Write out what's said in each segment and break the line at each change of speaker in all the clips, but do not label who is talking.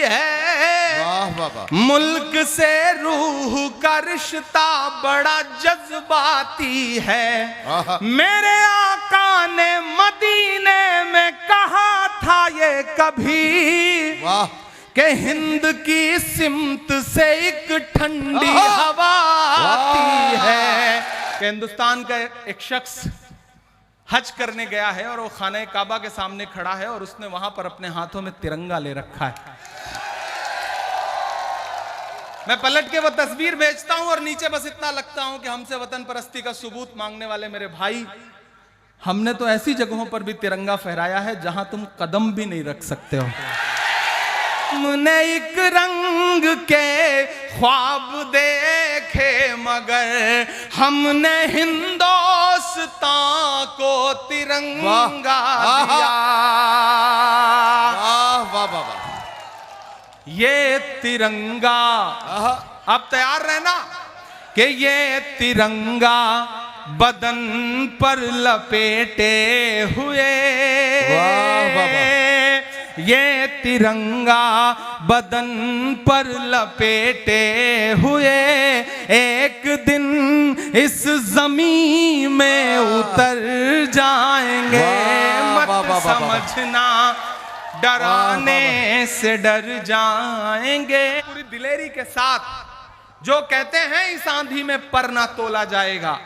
है।
वाह वाह वाह।
मुल्क से रूह का रिश्ता बड़ा जज्बाती है। मेरे आका ने मदीने में कहा था ये कभी,
वाह,
कि हिंद की सिमत से एक ठंडी हवा आती है। कि हिंदुस्तान का एक शख्स हज करने गया है और वो खाने काबा के सामने खड़ा है और उसने वहां पर अपने हाथों में तिरंगा ले रखा है। मैं पलट के वो तस्वीर भेजता हूं और नीचे बस इतना लगता हूं कि हमसे वतन परस्ती का सबूत मांगने वाले मेरे भाई, हमने तो ऐसी जगहों पर भी तिरंगा फहराया है जहां तुम कदम भी नहीं रख सकते हो। हमने एक रंग के ख्वाब देखे मगर हमने हिंदुस्तान को तिरंगा दिया।
वाह वाह वाह।
ये तिरंगा, अब तैयार रहना कि ये तिरंगा बदन पर लपेटे हुए,
वाह वाह वाह।
ये तिरंगा बदन पर लपेटे हुए एक दिन इस जमीन में उतर जाएंगे। मत समझना डराने से डर जाएंगे। पूरी दिलेरी के साथ जो कहते हैं इस आंधी में पर ना तोला जाएगा,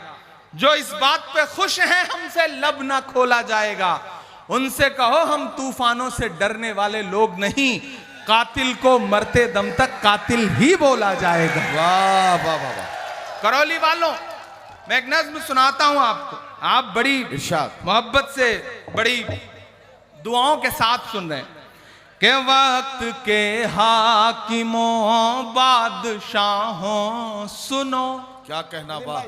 जो इस बात पे खुश हैं हमसे लब ना खोला जाएगा, उनसे कहो हम तूफानों से डरने वाले लोग नहीं, कातिल को मरते दम तक कातिल ही बोला जाएगा।
वाह वाह वाह वाह।
करौली वालों, मैं एक नज्म सुनाता हूं आपको, आप बड़ी
इरशाद
मोहब्बत से बड़ी दुआओं के साथ सुन रहे हैं। कि वक्त के हाकिमों बादशाहों सुनो,
क्या कहना, वाह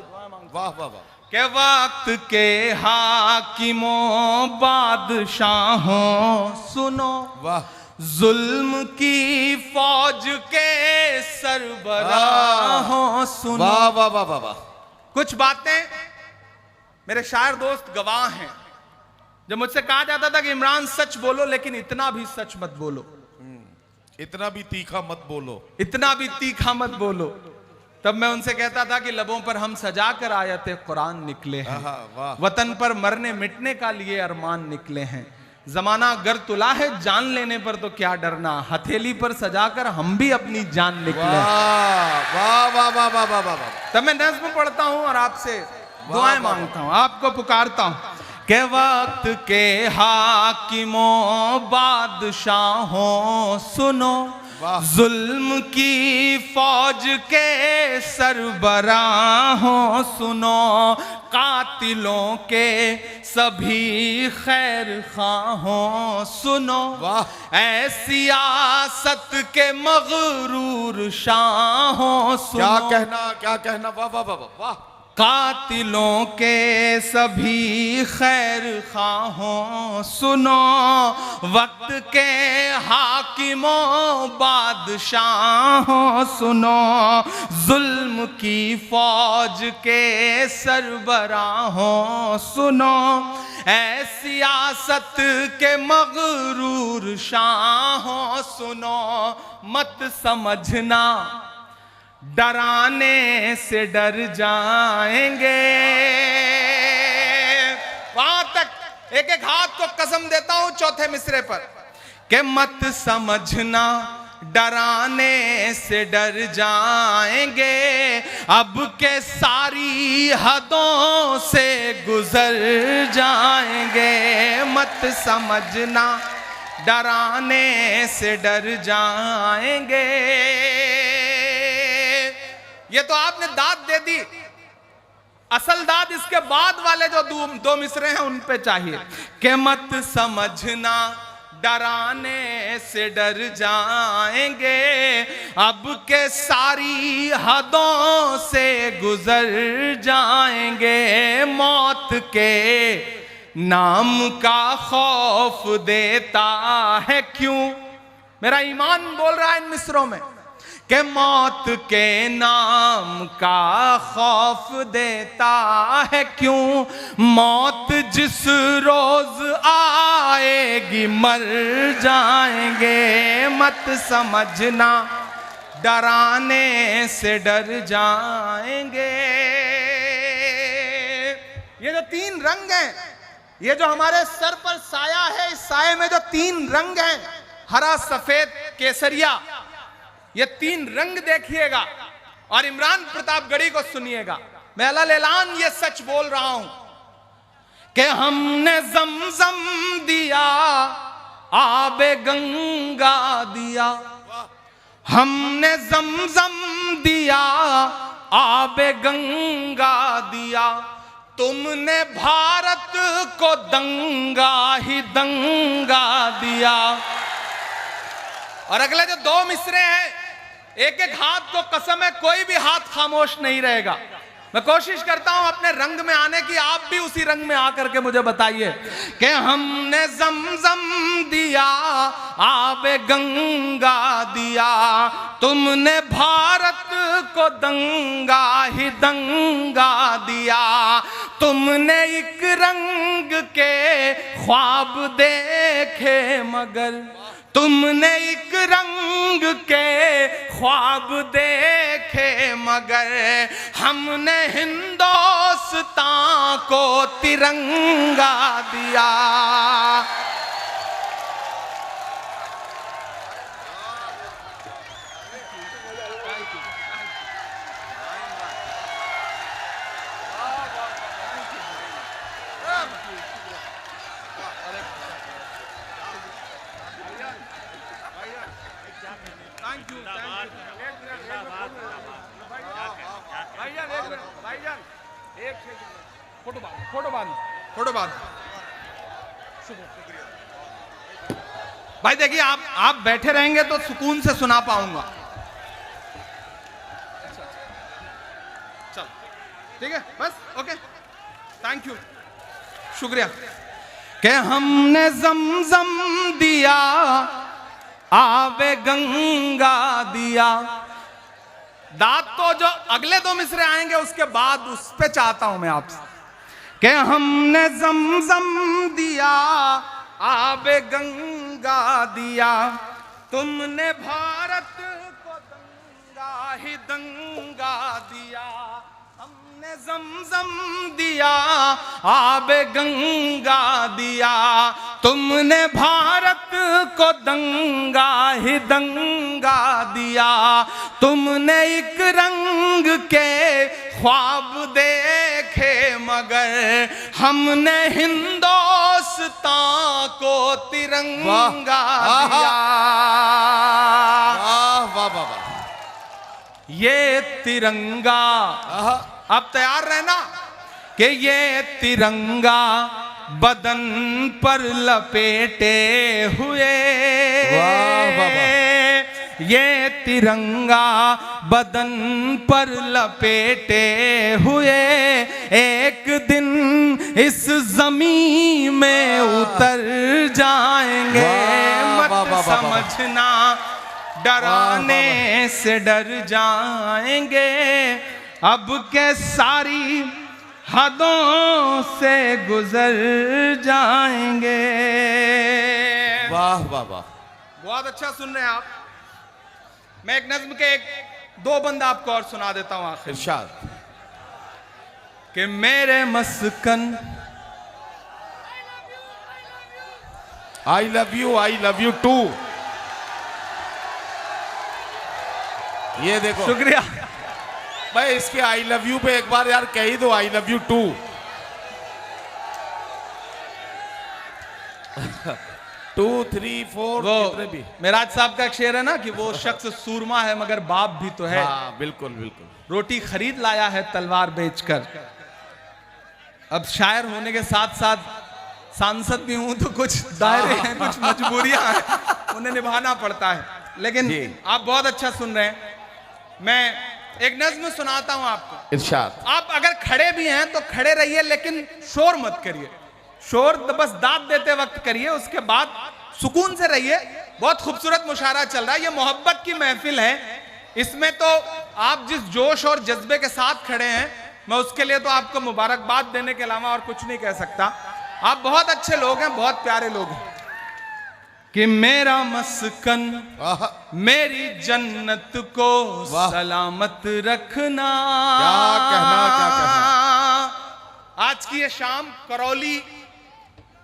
वाह वाह वाह।
के वक्त के हाकिमों बादशाहों सुनो,
वाह।
जुल्म की फौज के सरबराहों सुनो।
वाह वाह वाह वाह वाह।
कुछ बातें मेरे शायर दोस्त गवाह हैं। जब मुझसे कहा जाता था कि इमरान सच बोलो लेकिन इतना भी सच मत बोलो,
इतना भी तीखा मत बोलो,
इतना भी तीखा मत बोलो, तब मैं उनसे कहता था कि लबों पर हम सजा कर आयते कुरान निकले हैं, वतन पर मरने मिटने का लिए अरमान निकले हैं। जमाना गर तुला है जान लेने पर तो क्या डरना, हथेली पर सजाकर हम भी अपनी जान निकले।
वाह वाह वाह वाह वाह वाह।
तब मैं नज्म पढ़ता हूं और आपसे दुआएं मांगता हूं, आपको पुकारता हूं कि वक्त के हाकिमों बादशाहों सुनो, जुल्म की फौज के सरबराहों सुनो, कातिलों के सभी खैर खाहों सुनो, ऐ सियासत के मगरूर शाहों सुनो।
क्या कहना, वाह वाह वाह वाह।
कातिलों के सभी खैर खाहों सुनो, वक्त के हाकिमों बादशाहों सुनो, जुल्म की फौज के सरबराहों सुनो, ऐ सियासत के मगरूर शाहों सुनो, मत समझना डराने से डर जाएंगे। वहां तक एक एक हाथ को कसम देता हूं चौथे मिसरे पर कि मत समझना डराने से डर जाएंगे, अब के सारी हदों से गुजर जाएंगे। मत समझना डराने से डर जाएंगे। ये तो आपने दाद दे दी, असल दाद इसके बाद वाले जो दो मिसरे हैं उन पे चाहिए कि मत समझना डराने से डर जाएंगे, अब के सारी हदों से गुजर जाएंगे। मौत के नाम का खौफ देता है क्यों, मेरा ईमान बोल रहा है इन मिसरों में कि मौत के नाम का खौफ देता है क्यों, मौत जिस रोज आएगी लगेगी मर जाएंगे, मत समझना डराने से डर जाएंगे। ये जो तीन रंग हैं, ये जो हमारे सर पर साया है, इस साये में जो तीन रंग हैं, हरा, सफेद, केसरिया, ये तीन रंग देखिएगा और इमरान प्रतापगढ़ी को सुनिएगा। मैं अल्लाह ये सच बोल रहा हूं कि हमने ज़मज़म दिया, आबे गंगा दिया, हमने ज़मज़म दिया, आबे गंगा दिया, तुमने भारत को दंगा ही दंगा दिया। और अगले जो दो मिसरे हैं, एक एक हाथ को कसम है कोई भी हाथ खामोश नहीं रहेगा। मैं कोशिश करता हूं अपने रंग में आने की, आप भी उसी रंग में आकर के मुझे बताइए कि हमने ज़मज़म दिया, आबे गंगा दिया, तुमने भारत को दंगा ही दंगा दिया, तुमने एक रंग के ख्वाब देखे मगर, तुमने एक रंग के ख्वाब देखे मगर, हमने हिंदुस्तान को तिरंगा दिया। फोटो बाद भाई देखिए, आप बैठे रहेंगे तो सुकून से सुना पाऊंगा। चल ठीक है, बस ओके, थैंक यू, शुक्रिया। कि हमने ज़मज़म दिया, आबे गंगा दिया। दांत तो जो अगले दो मिसरे आएंगे उसके बाद उस पे चाहता हूं मैं आपसे कि हमने ज़मज़म दिया, आबे गंगा दिया, तुमने भारत को दंगा ही दंगा दिया, हमने ज़मज़म दिया, आबे गंगा दिया, तुमने भारत को दंगा ही दंगा दिया, तुमने एक रंग के ख्वाब देखे मगर, हमने हिंदुस्तान को तिरंगा दिया।
वाह वाह वाह वाह।
ये तिरंगा, अब तैयार रहना कि ये तिरंगा बदन पर लपेटे हुए,
वाह वाह वाह।
ये तिरंगा बदन पर लपेटे हुए, एक दिन इस जमीन में उतर जाएंगे, मत समझना डराने से डर जाएंगे, अब के सारी हदों से गुजर जाएंगे।
वाह वाह वाह,
बहुत अच्छा सुन रहे हैं आप। मैं एक नज्म के दो बंद आपको और सुना देता हूं आखिर।
इरशाद।
कि मेरे मस्कन,
आई लव यू टू। ये देखो,
शुक्रिया
भाई, इसके आई लव यू पे एक बार यार कह ही दो, आई लव यू टू। 2 3 4
वो
जितने भी।
मेराज साहब का एक शेर है ना कि वो शख्स सूरमा है मगर बाप भी तो है।
हाँ बिल्कुल बिल्कुल।
रोटी खरीद लाया है तलवार बेचकर। अब शायर होने के साथ साथ सांसद भी हूं तो कुछ दायरे हैं, कुछ मजबूरियां हैं, उन्हें निभाना पड़ता है। लेकिन आप बहुत अच्छा सुन रहे हैं। मैं एक नज्म सुनाता हूं आपको।
इरशाद।
आप अगर खड़े भी हैं तो खड़े रहिए, लेकिन शोर मत करिए। शोर तो बस दाद देते वक्त करिए, उसके बाद सुकून से रहिए। बहुत खूबसूरत मुशायरा चल रहा है, ये मोहब्बत की महफिल है। इसमें तो आप जिस जोश और जज्बे के साथ खड़े हैं, मैं उसके लिए तो आपको मुबारकबाद देने के अलावा और कुछ नहीं कह सकता। आप बहुत अच्छे लोग हैं, बहुत प्यारे लोग हैं। कि मेरा मस्कन
आहा,
मेरी जन्नत को
वाह।
सलामत रखना।
क्या कहना।
आज की ये शाम करौली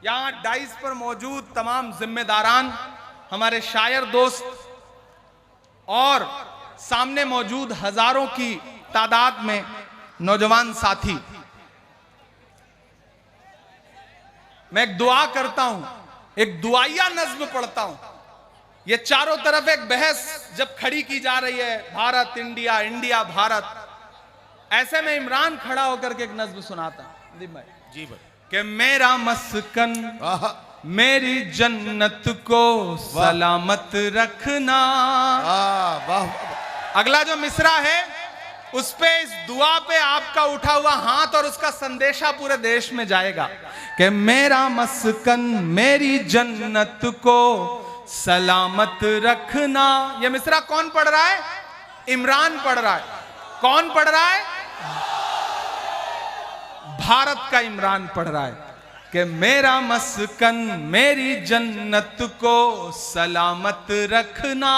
यहाँ डाइस पर मौजूद तमाम जिम्मेदारान, हमारे शायर दोस्त और सामने मौजूद हजारों की तादाद में नौजवान साथी, मैं एक दुआ करता हूं, एक दुआया नज्म पढ़ता हूं। ये चारों तरफ एक बहस जब खड़ी की जा रही है, भारत इंडिया, इंडिया भारत, ऐसे में इमरान खड़ा होकर के एक नज्म सुनाता हूं।
जी भाई।
कि मेरा मस्कन
आहा,
मेरी जन्नत को सलामत रखना।
वाह वाह।
अगला जो मिसरा है उस पे, इस दुआ पे आपका उठा हुआ हाथ और उसका संदेशा पूरे देश में जाएगा कि मेरा मस्कन मेरी जन्नत को सलामत रखना। ये मिसरा कौन पढ़ रहा है? इमरान पढ़ रहा है। कौन पढ़ रहा है? भारत का इमरान पढ़ रहा है कि मेरा मस्कन मेरी जन्नत को सलामत रखना।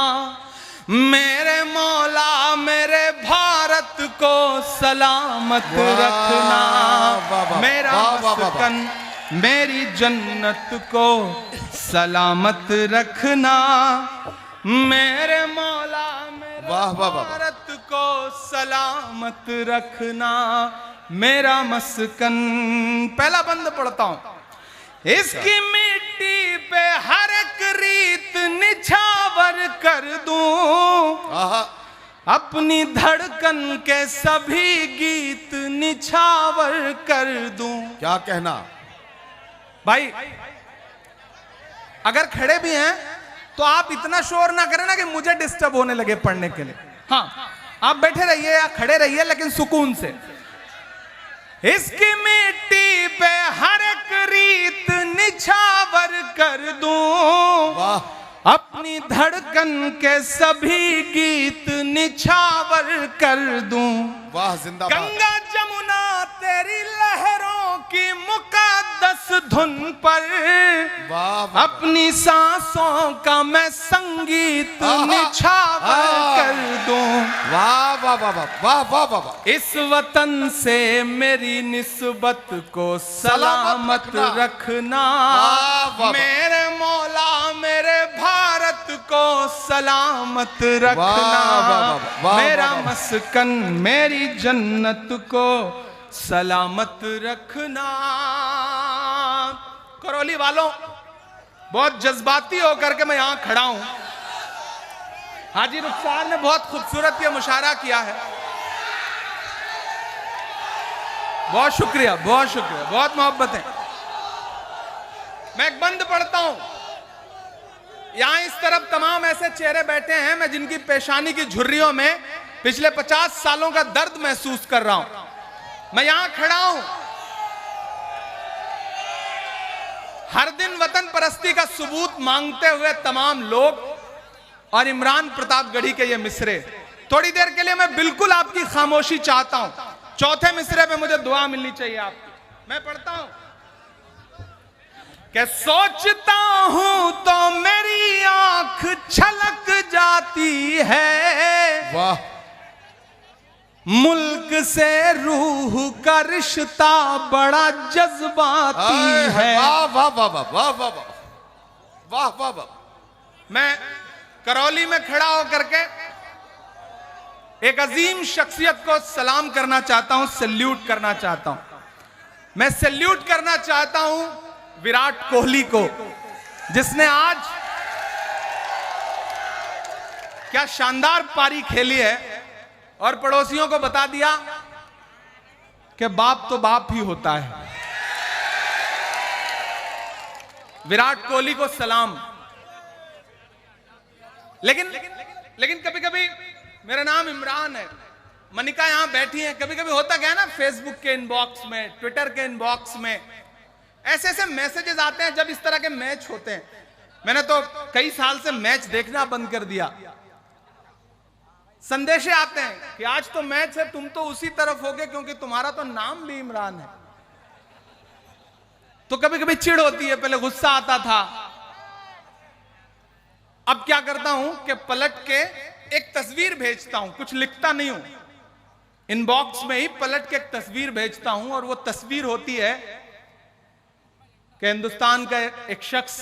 मेरे मौला मेरे भारत को सलामत रखना। मेरा मस्कन मेरी जन्नत को सलामत रखना। मेरे मौला मेरे भारत को सलामत रखना। मेरा मस्कन, पहला बंद पढ़ता हूं। इसकी मिट्टी पे हर एक रीत निछावर कर दूं, अपनी धड़कन के सभी गीत निछावर कर दूं।
क्या कहना
भाई, अगर खड़े भी हैं तो आप इतना शोर ना करें ना कि मुझे डिस्टर्ब होने लगे पढ़ने के लिए। हाँ, आप बैठे रहिए या खड़े रहिए, लेकिन सुकून से। इसकी मिट्टी पे हर एक रीत निछावर कर दूं, अपनी धड़कन के सभी गीत निछावर कर दूं।
वाह, जिंदाबाद।
गंगा जमुना तेरी लहरों की मुकद्दस धुन पर,
वाह,
अपनी सांसों का मैं संगीत निछावर कर दूं।
वाह वाह वाह वाह वाह वाह वाह।
इस वतन से मेरी निस्बत को सलामत रखना। मेरे मौला मेरे भारत को सलामत रखना। मेरा मस्कन मेरी जन्नत को सलामत रखना। करौली वालों, बहुत जज्बाती होकर के मैं यहां खड़ा हूं। हाजी रुखसार ने बहुत खूबसूरत ये मुशायरा किया है। बहुत शुक्रिया, बहुत शुक्रिया, बहुत मोहब्बत है। मैं एक बंद पढ़ता हूं। यहां इस तरफ तमाम ऐसे चेहरे बैठे हैं, मैं जिनकी पेशानी की झुर्रियों में पिछले 50 सालों का दर्द महसूस कर रहा हूं। मैं यहां खड़ा हूं, हर दिन वतन परस्ती का सबूत मांगते हुए तमाम लोग, और इमरान प्रतापगढ़ी के ये मिसरे। थोड़ी देर के लिए मैं बिल्कुल आपकी खामोशी चाहता हूं। चौथे मिसरे पे मुझे दुआ मिलनी चाहिए आपकी। मैं पढ़ता हूं कि सोचता हूं तो मेरी आंख छलक जाती है,
वाह।
मुल्क से रूह का रिश्ता बड़ा जज्बाती है।
वाह वाह वाह वाह वाह वाह वाह वाह वाह।
मैं करौली में खड़ा होकर के एक अजीम शख्सियत को सलाम करना चाहता हूं, सैल्यूट करना चाहता हूं। मैं सैल्यूट करना चाहता हूं विराट कोहली को, जिसने आज क्या शानदार पारी खेली है और पड़ोसियों को बता दिया कि बाप तो बाप ही होता है। विराट कोहली को सलाम। लेकिन कभी कभी, मेरा नाम इमरान है, मनिका यहां बैठी है, कभी कभी होता क्या है ना, फेसबुक के इनबॉक्स में, ट्विटर के इनबॉक्स में ऐसे ऐसे मैसेजेस आते हैं जब इस तरह के मैच होते हैं। मैंने तो कई साल से मैच देखना बंद कर दिया। संदेशे आते हैं कि आज तो मैच है, तुम तो उसी तरफ होगे क्योंकि तुम्हारा तो नाम भी इमरान है। तो कभी कभी चिढ़ होती है, पहले गुस्सा आता था, अब क्या करता हूं कि पलट के एक तस्वीर भेजता हूं, कुछ लिखता नहीं हूं, इनबॉक्स में ही पलट के एक तस्वीर भेजता हूं, और वो तस्वीर होती है कि हिंदुस्तान का एक शख्स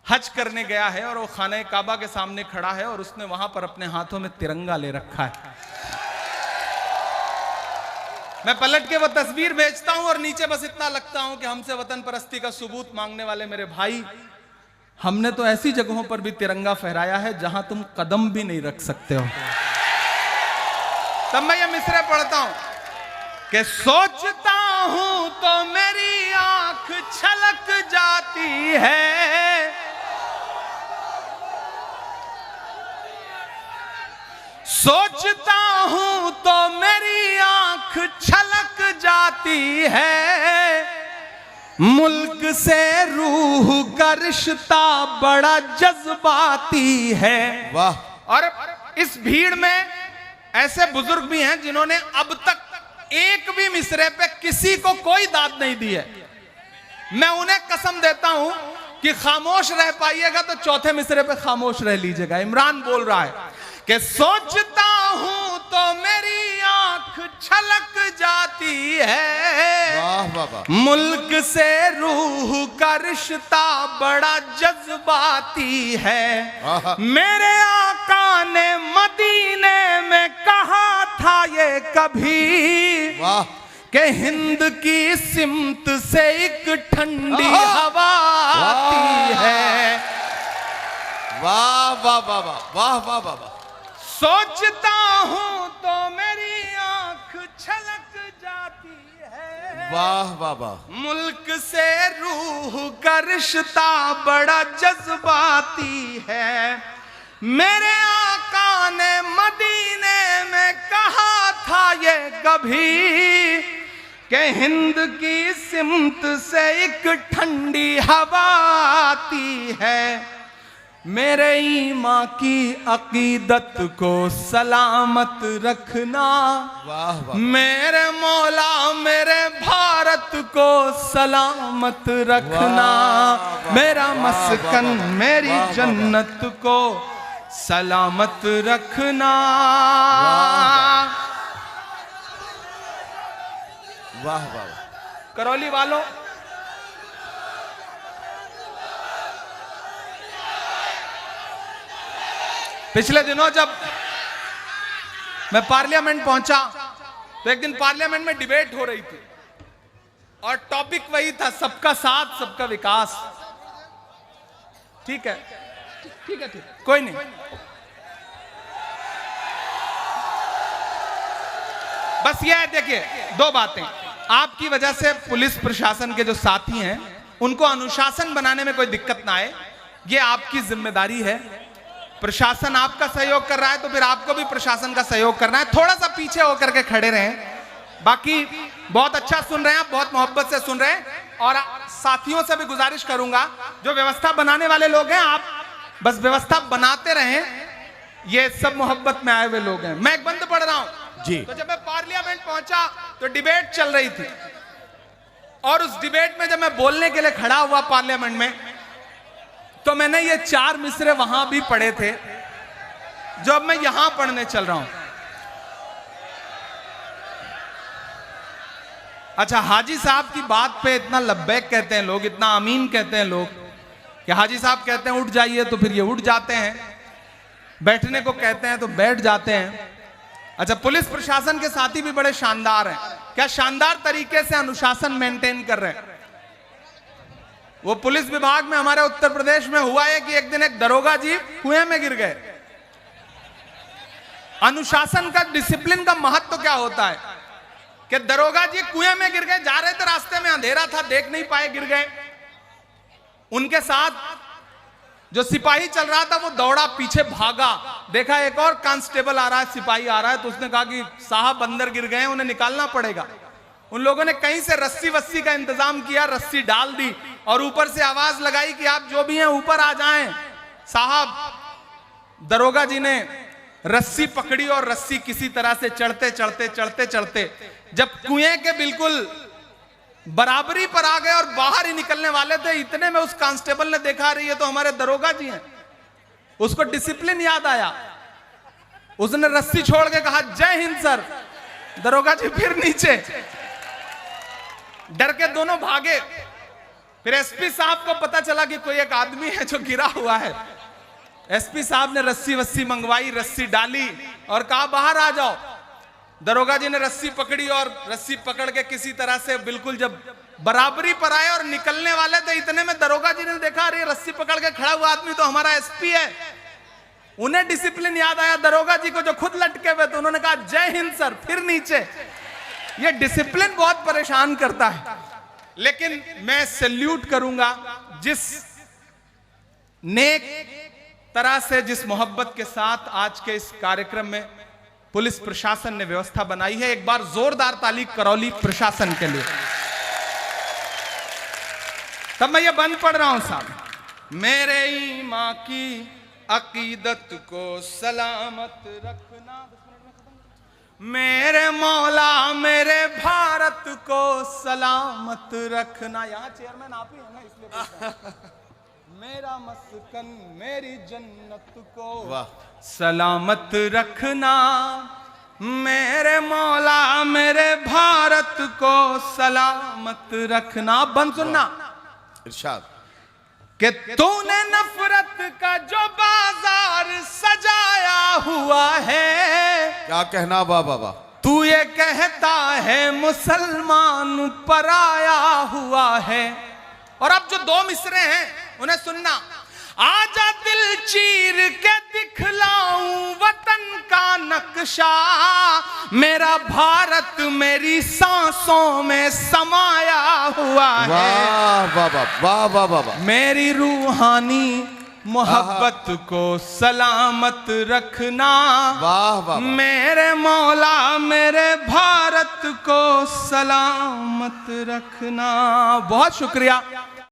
हज करने गया है और वो खाने काबा के सामने खड़ा है और उसने वहां पर अपने हाथों में तिरंगा ले रखा है। मैं पलट के वो तस्वीर भेजता हूं और नीचे बस इतना लगता हूं कि हमसे वतन परस्ती का सबूत मांगने वाले मेरे भाई, हमने तो ऐसी जगहों पर भी तिरंगा फहराया है जहां तुम कदम भी नहीं रख सकते हो। तब मैं ये मिसरे पढ़ता हूं कि सोचता हूं तो मेरी आंख छलक जाती है, सोचता हूं तो मेरी आंख छलक जाती है, मुल्क से रूह का रिश्ता बड़ा जज्बाती है।
वाह।
और इस भीड़ में ऐसे बुजुर्ग भी हैं जिन्होंने अब तक एक भी मिसरे पे किसी को कोई दाद नहीं दी है। मैं उन्हें कसम देता हूं कि खामोश रह पाइएगा तो चौथे मिसरे पे खामोश रह लीजिएगा। इमरान बोल रहा है कि सोचता हूं तो मेरी आंख छलक जाती है,
वाह वाह वाह।
मुल्क से रूह का रिश्ता बड़ा जज्बाती है। मेरे आका ने मदीने में कहा था ये कभी,
वाह।
कि हिंद की सिमत से एक ठंडी हवा आती है।
वाह वाह वाह वाह वाह वाह वाह वाह।
सोचता हूं तो मेरी आंख छलक जाती है,
वाह वाह वाह।
मुल्क से रूह का रिश्ता बड़ा जज्बाती है। मेरे आका ने मदीने में कहा था ये कभी, कि हिंद की सिमत से एक ठंडी हवा आती है। मेरे ईमान की अकीदत को सलामत रखना,
वाह वाह।
मेरे मौला मेरे भारत को सलामत रखना, मेरा मस्कन मेरी जन्नत को सलामत रखना।
वाह वाह।
करौली वालों, पिछले दिनों जब मैं पार्लियामेंट पहुंचा तो एक दिन पार्लियामेंट में डिबेट हो रही थी और टॉपिक वही था, सबका साथ सबका विकास। ठीक है, ठीक है, ठीक, कोई नहीं। बस ये है, देखिए दो बातें। आपकी वजह से पुलिस प्रशासन के जो साथी हैं उनको अनुशासन बनाने में कोई दिक्कत ना आए, ये आपकी जिम्मेदारी है। प्रशासन आपका सहयोग कर रहा है तो फिर आपको भी प्रशासन का सहयोग करना है। थोड़ा सा पीछे होकर के खड़े रहें। बाकी बहुत अच्छा सुन रहे हैं आप, बहुत मोहब्बत से सुन रहे हैं। और साथियों से भी गुजारिश करूंगा, जो व्यवस्था बनाने वाले लोग हैं, आप बस व्यवस्था बनाते रहें। ये सब मोहब्बत में आए हुए लोग हैं। मैं एक बंद पढ़ रहा हूं
जी।
तो जब मैं पार्लियामेंट पहुंचा तो डिबेट चल रही थी और उस डिबेट में जब मैं बोलने के लिए खड़ा हुआ पार्लियामेंट में, तो मैंने ये 4 मिसरे वहां भी पढ़े थे जो अब मैं यहां पढ़ने चल रहा हूं। अच्छा, हाजी साहब की बात पे इतना लब्बैक कहते हैं लोग, इतना आमीन कहते हैं लोग कि हाजी साहब कहते हैं उठ जाइए तो फिर ये उठ जाते हैं, बैठने को कहते हैं तो बैठ जाते हैं। अच्छा, पुलिस प्रशासन के साथी भी बड़े शानदार हैं। क्या शानदार तरीके से अनुशासन मेंटेन कर रहे हैं। वो पुलिस विभाग में हमारे उत्तर प्रदेश में हुआ है कि एक दिन एक दरोगा जी कुएं में गिर गए। अनुशासन का, डिसिप्लिन का महत्व क्या होता है कि दरोगा जी कुएं में गिर गए, जा रहे थे, रास्ते में अंधेरा था, देख नहीं पाए, गिर गए। उनके साथ जो सिपाही चल रहा था वो दौड़ा, पीछे भागा, देखा एक और कांस्टेबल आ रहा है, सिपाही आ रहा है, तो उसने कहा कि साहब अंदर गिर गए, उन्हें निकालना पड़ेगा। उन लोगों ने कहीं से रस्सी वस्सी का इंतजाम किया, रस्सी डाल दी और ऊपर से आवाज लगाई कि आप जो भी हैं ऊपर आ जाएं। साहब दरोगा जी ने रस्सी पकड़ी और रस्सी किसी तरह से चढ़ते चढ़ते चढ़ते चढ़ते जब कुएं के बिल्कुल बराबरी पर आ गए और बाहर ही निकलने वाले थे, इतने में उस कांस्टेबल ने देखा, रही है तो हमारे दरोगा जी हैं। उसको डिसिप्लिन याद आया, उसने रस्सी छोड़ के कहा जय हिंद सर। दरोगा जी फिर नीचे, डर के दोनों भागे। फिर एसपी साहब को पता चला कि कोई एक आदमी है जो गिरा हुआ है। एसपी साहब ने रस्सी वस्सी मंगवाई, रस्सी डाली और कहा बाहर आ जाओ। दरोगा जी ने रस्सी पकड़ी और रस्सी पकड़ के किसी तरह से बिल्कुल जब बराबरी पर आए और निकलने वाले थे, इतने में दरोगा जी ने देखा अरे रस्सी पकड़ के खड़ा हुआ आदमी तो हमारा एसपी है। उन्हें डिसिप्लिन याद आया, दरोगा जी को जो खुद लटके हुए, तो उन्होंने कहा जय हिंद सर, फिर नीचे। ये डिसिप्लिन बहुत परेशान करता है। लेकिन मैं सैल्यूट करूंगा जिस नेक तरह से, जिस मोहब्बत के साथ आज के इस कार्यक्रम में पुलिस प्रशासन ने व्यवस्था बनाई है। एक बार जोरदार ताली करौली प्रशासन के लिए। तब मैं ये बंद पढ़ रहा हूं साहब। मेरे ईमान की अकीदत को सलामत रखना, मेरे मौला मेरे भारत को सलामत रखना। यहाँ चेयरमैन आप ही है ना, इसलिए मेरा मस्कन मेरी जन्नत को सलामत रखना, मेरे मौला मेरे भारत को सलामत रखना। बंद सुनना
इरशाद
कि तूने नफरत का जो बाजार सजाया हुआ है,
क्या कहना वाह बाबा।
तू ये कहता है मुसलमान पराया हुआ है। और अब जो दो मिसरे हैं उन्हें सुनना। आजा दिल चीर के दिखलाऊं वतन का नक्शा, मेरा भारत मेरी सांसों में समाया हुआ है।
वाह बाबा वाह वाह बाबा।
मेरी रूहानी मोहब्बत को सलामत रखना,
वाह वाह।
मेरे मौला मेरे भारत को सलामत रखना। बहुत शुक्रिया।